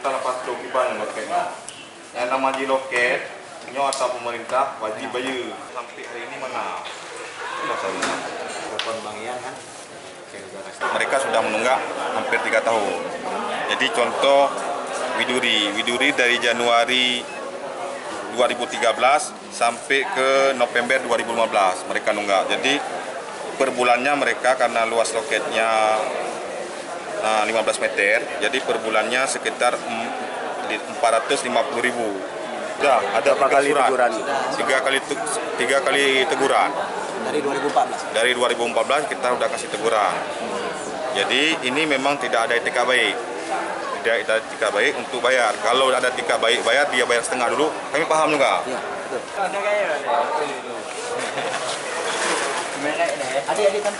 kita lepas lokiban loketnya. Yang nama di loket, nyo atau pemerintah wajib bayar. Sampai hari ini mana? Masalahnya. Telepon Bang Ian kan? Mereka sudah menunggak hampir 3 tahun. Jadi contoh Widuri dari Januari 2013 sampai ke November 2015 mereka nunggak. Jadi per bulannya mereka karena luas loketnya 15 meter, jadi per bulannya sekitar 450.000. Sudah ada surat. Tiga kali teguran. Dari 2014. Dari 2014 kita sudah kasih teguran. Jadi ini memang tidak ada etika baik. Tidak ada etika baik untuk bayar. Kalau ada etika baik bayar, dia bayar setengah dulu. Kami paham juga. Iya, betul. Ada kan?